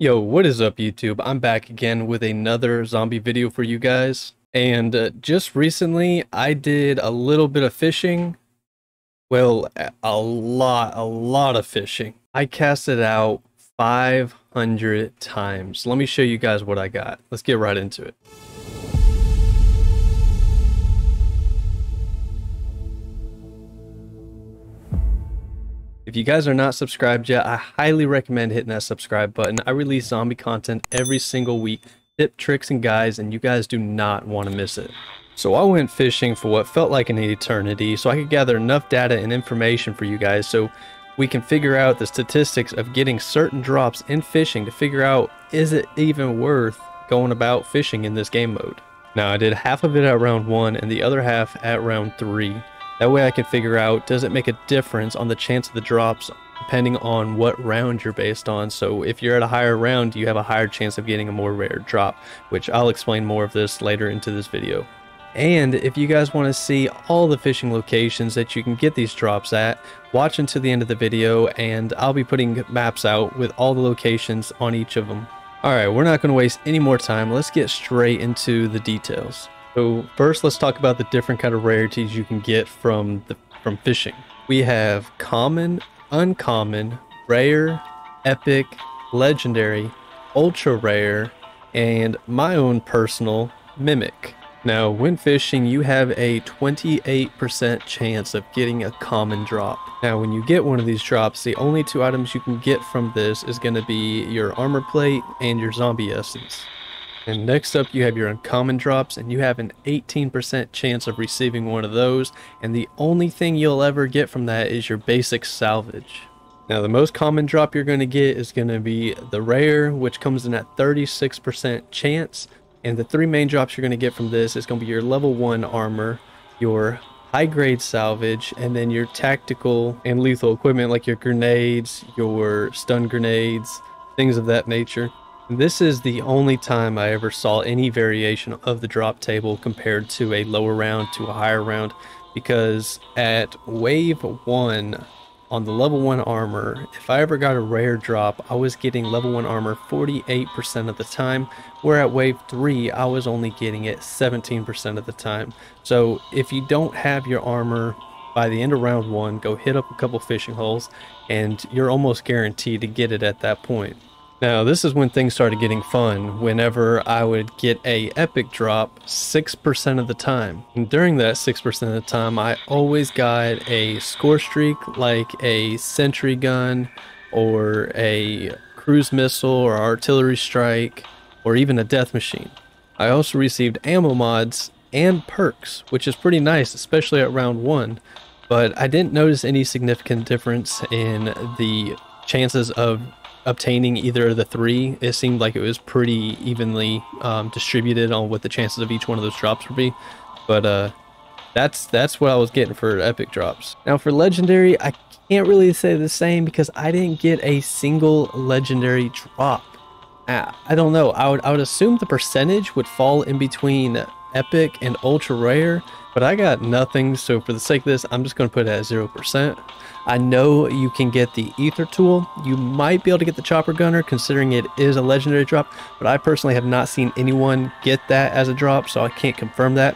Yo, what is up YouTube? I'm back again with another zombie video for you guys. And just recently I did a little bit of fishing. Well, a lot of fishing. I casted out 500 times. Let me show you guys what I got. Let's get right into it. If you guys are not subscribed yet, I highly recommend hitting that subscribe button. I release zombie content every single week, tip, tricks, and guides, and you guys do not want to miss it. So I went fishing for what felt like an eternity so I could gather enough data and information for you guys so we can figure out the statistics of getting certain drops in fishing to figure out, is it even worth going about fishing in this game mode? Now I did half of it at round 1 and the other half at round 3. That way I can figure out, does it make a difference on the chance of the drops depending on what round you're based on. So if you're at a higher round, you have a higher chance of getting a more rare drop, which I'll explain more of this later into this video. And if you guys want to see all the fishing locations that you can get these drops at, watch until the end of the video and I'll be putting maps out with all the locations on each of them. Alright, we're not going to waste any more time. Let's get straight into the details. So first, let's talk about the different kind of rarities you can get from fishing. We have common, uncommon, rare, epic, legendary, ultra rare, and my own personal mimic. Now, when fishing, you have a 28% chance of getting a common drop. Now, when you get one of these drops, the only two items you can get from this is going to be your armor plate and your zombie essence. And next up you have your uncommon drops, and you have an 18% chance of receiving one of those, and the only thing you'll ever get from that is your basic salvage. Now the most common drop you're going to get is going to be the rare, which comes in at 36% chance, and the three main drops you're going to get from this is going to be your level 1 armor, your high grade salvage, and then your tactical and lethal equipment like your grenades, your stun grenades, things of that nature. This is the only time I ever saw any variation of the drop table compared to a lower round to a higher round, because at wave 1 on the level 1 armor, if I ever got a rare drop, I was getting level 1 armor 48% of the time, where at wave 3 I was only getting it 17% of the time. So if you don't have your armor by the end of round 1, go hit up a couple fishing holes and you're almost guaranteed to get it at that point. Now this is when things started getting fun, whenever I would get a epic drop 6% of the time. And during that 6% of the time, I always got a score streak like a sentry gun or a cruise missile or artillery strike or even a death machine. I also received ammo mods and perks, which is pretty nice, especially at round 1, but I didn't notice any significant difference in the chances of obtaining either of the three. It seemed like it was pretty evenly distributed on what the chances of each one of those drops would be, but that's what I was getting for epic drops. Now for legendary, I can't really say the same because I didn't get a single legendary drop. I don't know, I would assume the percentage would fall in between epic and ultra rare, but I got nothing, so for the sake of this I'm just going to put it at 0%. I know you can get the ether tool. You might be able to get the chopper gunner considering it is a legendary drop, but I personally have not seen anyone get that as a drop, so I can't confirm that.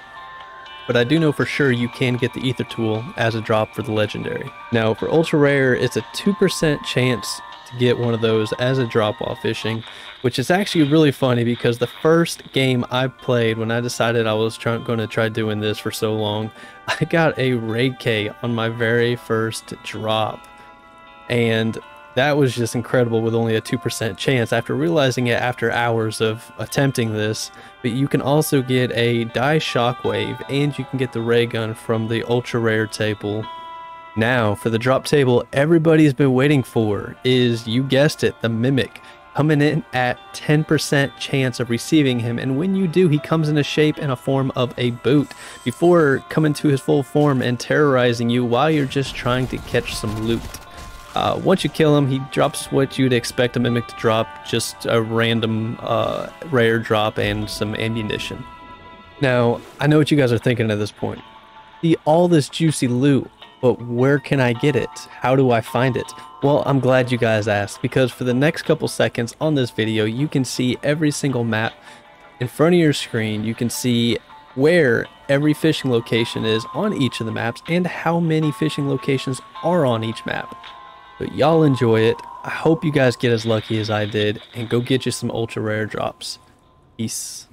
But I do know for sure you can get the ether tool as a drop for the legendary. Now for ultra rare, it's a 2% chance to get one of those as a drop while fishing, which is actually really funny because the first game I played when I decided I was going to try doing this for so long, I got a raid K on my very first drop, and that was just incredible with only a 2% chance after realizing it after hours of attempting this. But you can also get a die shockwave and you can get the ray gun from the ultra rare table. Now for the drop table everybody's been waiting for is, you guessed it, the mimic, coming in at 10% chance of receiving him, and when you do, he comes in a shape and a form of a boot before coming to his full form and terrorizing you while you're just trying to catch some loot. Once you kill him, he drops what you'd expect a mimic to drop, just a random rare drop and some ammunition. Now I know what you guys are thinking at this point. See all this juicy loot, but where can I get it? How do I find it? Well, I'm glad you guys asked, because for the next couple seconds on this video, you can see every single map in front of your screen. You can see where every fishing location is on each of the maps and how many fishing locations are on each map. But y'all enjoy it. I hope you guys get as lucky as I did and go get you some ultra rare drops. Peace.